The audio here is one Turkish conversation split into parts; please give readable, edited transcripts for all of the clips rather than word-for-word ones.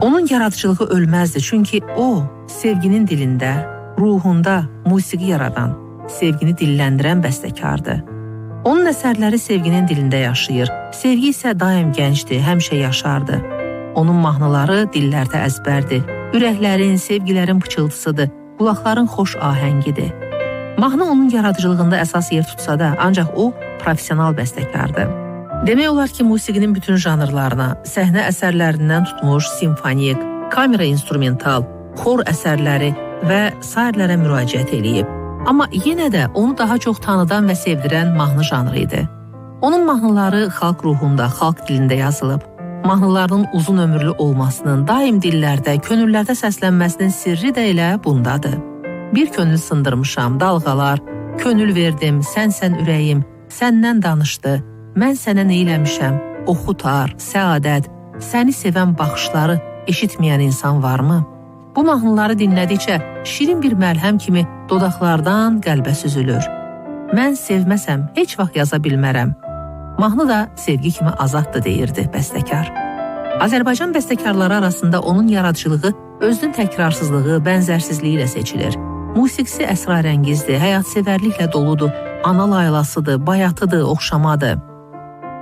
Onun yaradıcılığı ölməzdi, çünki o, sevginin dilində, ruhunda musiqi yaradan, sevgini dilləndirən bəstəkardır. Onun əsərləri sevginin dilində yaşayır, sevgi isə daim gəncdir, həmişə yaşardı. Onun mahnıları dillərdə əzbərdir, ürəklərin, sevgilərin pıçıltısıdır, qulaqların xoş ahəngidir. Mahnı onun yaradıcılığında əsas yer tutsa da, ancaq o, profesional bəstəkardır. Demək olar ki, musiqinin bütün janrlarına, səhnə əsərlərindən tutmuş simfonik, kamera instrumental, xor əsərləri və sairlərə müraciət eləyib. Amma yenə də onu daha çox tanıdan və sevdirən mahnı janrı idi. Onun mahnıları xalq ruhunda, xalq dilində yazılıb. Mahnılarının uzun ömürlü olmasının, daim dillərdə, könüllərdə səslənməsinin sirri də elə bundadır. Bir könül sındırmışam, dalğalar, könül verdim, sənsən ürəyim, səndən danışdı, mən sənə neyləmişəm, oxutar, səadət, səni sevən baxışları eşitməyən insan varmı? Bu mahnıları dinlədikcə şirin bir məlhəm kimi dodaqlardan qəlbə süzülür. Mən sevməsəm, heç vaxt yaza bilmərəm. Mahnı da sevgi kimi azaddır, deyirdi bəstəkar. Azərbaycan bəstəkarları arasında onun yaradıcılığı özünün təkrarsızlığı, bənzərsizliyi ilə seçilir. Musiqisi əsrarəngizdir, həyatsevərliklə doludur, ana laylasıdır, bayatıdır, oxşamadır.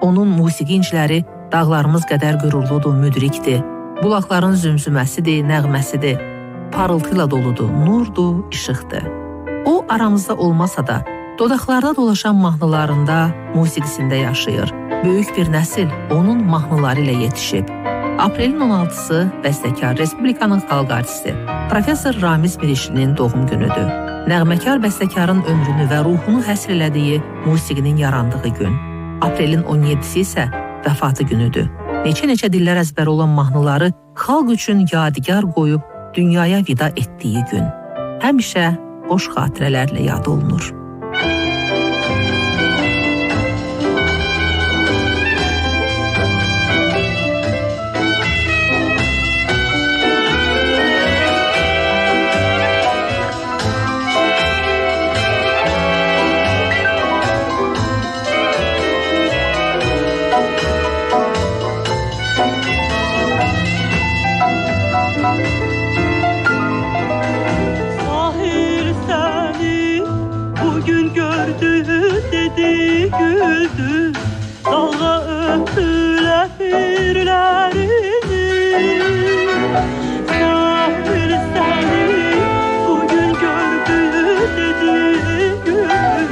Onun musiqi inciləri dağlarımız qədər qürurludur, müdrikdir. Bulaqların zümzüməsidir, nəğməsidir, parıltıyla doludur, nurdur, işıqdır. O aramızda olmasa da, dodaqlarda dolaşan mahnılarında, musiqisində yaşayır. Böyük bir nəsil onun mahnıları ilə yetişib. Aprelin 16-sı bəstəkar, Respublikanın xalq artisti, Profesor Ramiz Mirişlinin doğum günüdür. Nəğməkar bəstəkarın ömrünü və ruhunu həsr elədiyi musiqinin yarandığı gün. Aprelin 17-si isə vəfatı günüdür. Neçə-neçə dillər əzbəri olan mahnıları xalq üçün yadigar qoyub dünyaya vida etdiyi gün. Həmişə xoş xatirələrlə yad olunur. Güldü, dalga öptü lehirlerini. Sahil seni bugün gördü dedi güldü,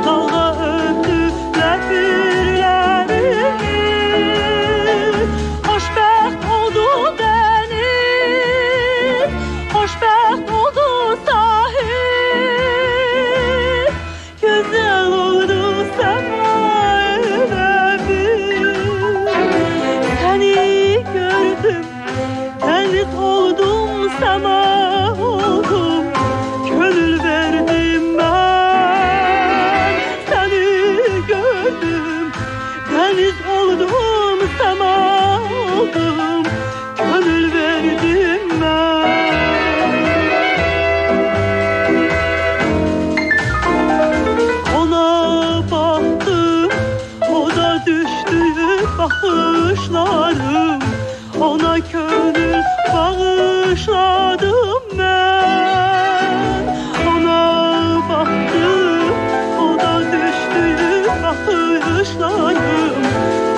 dalga öptü lehirlerini. Hoşbəxt oldu deniz, hoşbəxt oldu sahil, güzel oldu sama oldum, gönül verdim ben. Seni gördüm, deniz oldum, sama oldum, gönül verdim ben. Ona baktım, o da düştü bakışlarım, ona gönül bağışladım ben. Ona baktım, o da düştü bakışlarım,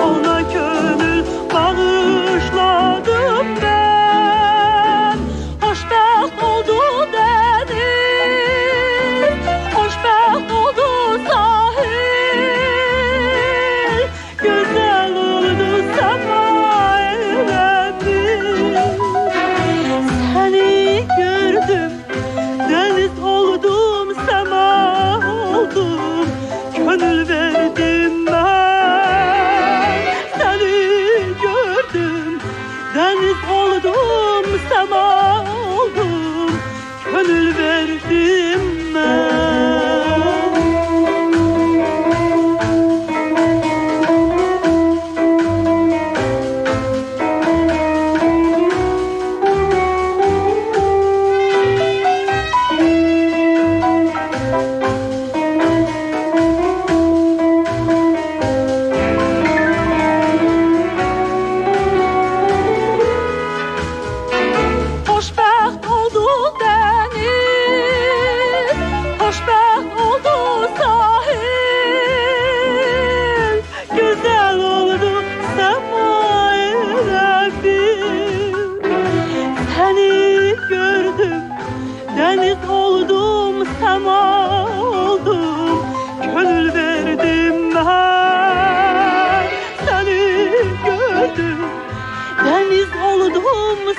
ona gönül bağışladım ben. Hoşbəxt oldu deniz, hoşbəxt oldu sahil, güzel oldu sama. Seni gördüm, deniz oldum, sema oldum, gönül verdim ben. Seni gördüm, deniz oldum, sema oldum, gönül verdim ben.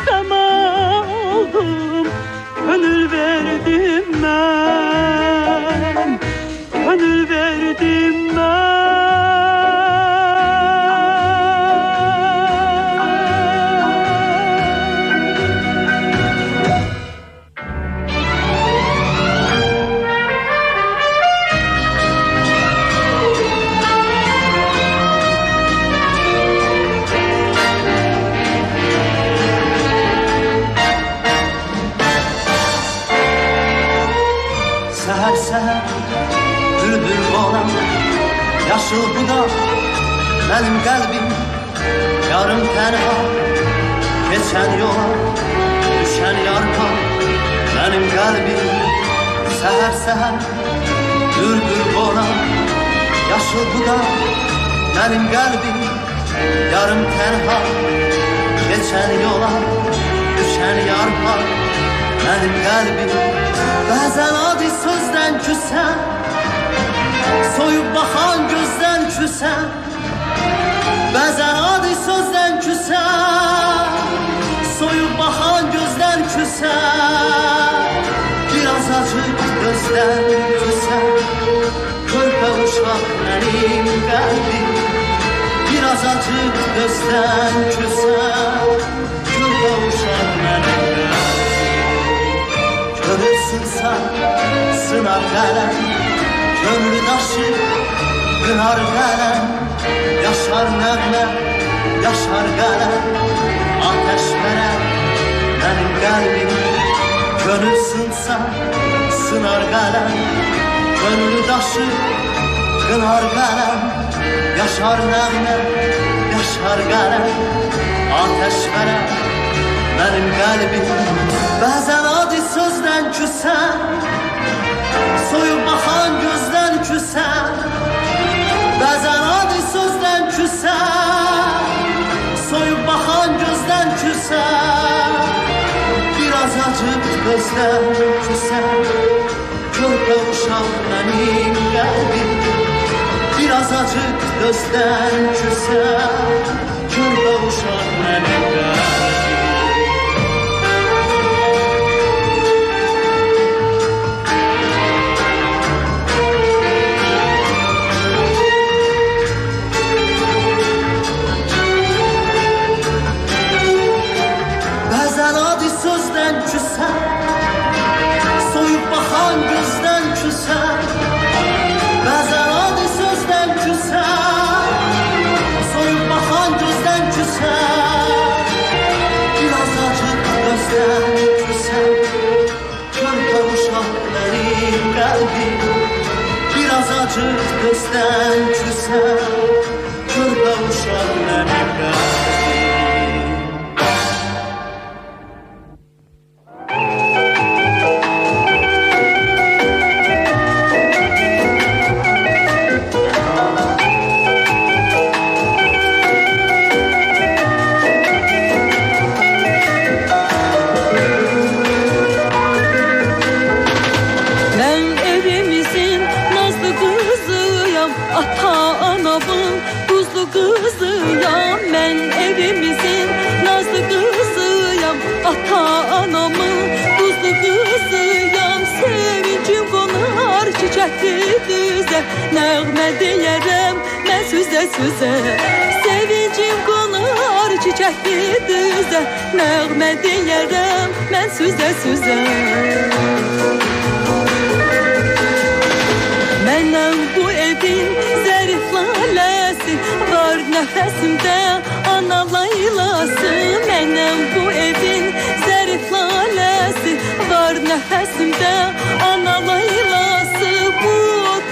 sema oldum. Gönül verdim ben, gönül verdim ben. Seher seher bülbül olan yaşıl budak benim kalbim yarım tenha geçen yola düşen yarka benim kalbim seher seher bülbül olan yaşıl budak benim kalbim yarım tenha geçen yola düşen yarka benim kalbim. Bazen adi sözden küsen, soyup bakan gözden küsen. Bazen adi sözden küsen, soyup bakan gözden küsen. Biraz acık gözden küsen, körpe uşak benim kalbim. Biraz acık gözden küsen, körpe uşak benim kalbim. Görürsünse sınar kalem, kömrü taşı kınar kalem. Yaşar nəğmə, yaşar kalem, ateş veren benim kalbim. Görürsünse sınar kalem, kömrü taşı kınar kalem. Yaşar nəğmə, yaşar kalem, ateş veren benim kalbim. Bazen adi sözden küsen, soyup bakan gözden küsen. Bazen adi sözden küsen, soyup bakan gözden küsen. Biraz acık gözden küsen, körpe uşak benim kalbim. Biraz acık gözden küsen, körpe uşak benim kalbim. Soyup bakan gözden küsen, bazen adi sözden küsen. Soyup bakan gözden küsen, biraz acık gözden küsen. Körpe uşak benim kalbim. Biraz acık gözden küsen, körpe uşak benim kalbim. Nəğmə deyərəm mən süzə-süzə. Sevincim qonar çiçəkli düzə. Nəğmə deyərəm mən süzə-süzə. Mənəm bu evin zərif laləsi, var nəfəsimdə ana laylası. Mənəm bu evin zərif laləsi, var nəfəsimdə ana laylası.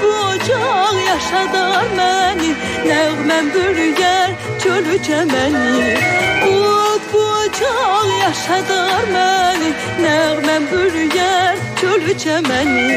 Ocaq yaşadar məni, nəğməm bürüyər çölü çəməni. Bu ocaq yaşadar məni, nəğməm bürüyər çölü çəməni.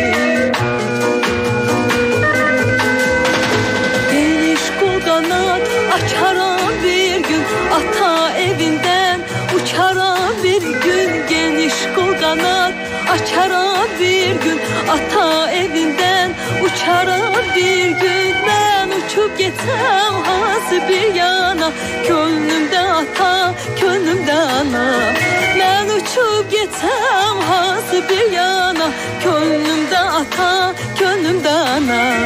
Geniş qol qanat açaram bir gün, ata evindən uçaram bir gün. Geniş qol qanat açaram bir gün, ata evindən uçaram bir gün. Ben uçup gitsem hansı bir yana, könlümde ata, könlümde ana. getsem hansı bir yana, könlümde ata, könlümde ana.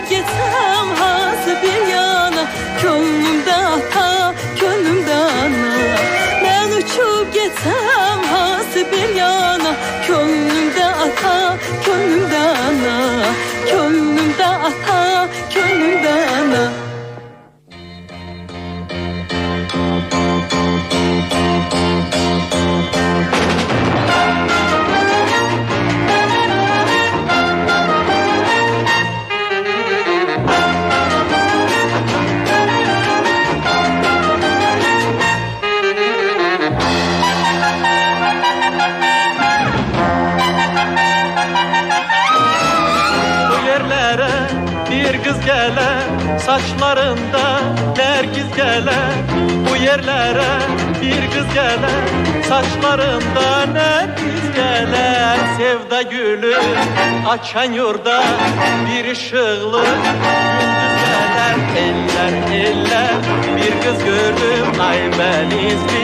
Getsem hansı bir yana, könlümde ata, könlümde ana. Ben uçup getsem hansı bir yana, könlümde ata, könlümde ana. Könlümde ata, könlümde ana. Bir kız geler, saçlarında nergiz geler. Bu yerlere bir kız geler, saçlarında nergiz geler. Sevda gülü açan yurda bir ışıklı gündüz geler. Eller eller bir kız gördüm, ay benizli,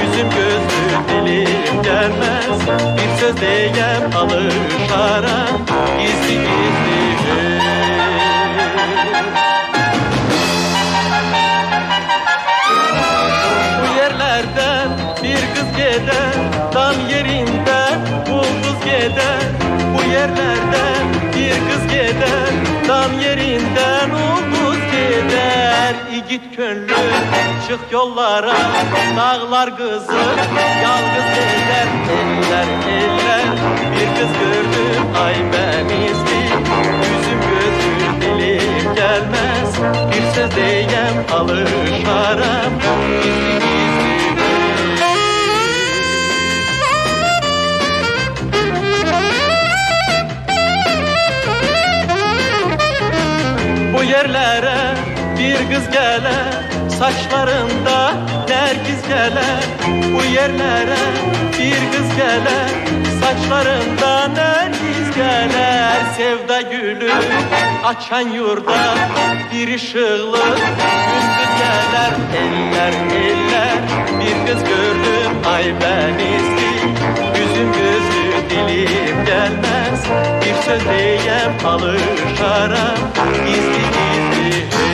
yüzüm gözlü dilim gelmez. Bir söz diyem alışaram, gizli gizli. Bu yerlerden bir kız gider, dam yerinde bulduz gider. Bu yerlerden bir kız gider, dam yerinden ulduz gider. İgit gönlüm çık yollara, dağlar kızı yalnız gider. Eller eller bir kız gördüm, ay benizli, yüzüm gözüm dilim gelmez. Bir söz diyem alışaram, gizli gizli. Bu yerlere bir kız geler, saçlarında nergiz geler. Bu yerlere bir kız geler, saçlarında nergiz geler. Sevda gülü açan yurda bir ışıklı gündüz geler. Eller eller bir kız gördüm, ay benizli, yüzüm gözlü dilim gelmez. Bir söz diyem alışaram, gizli gizli.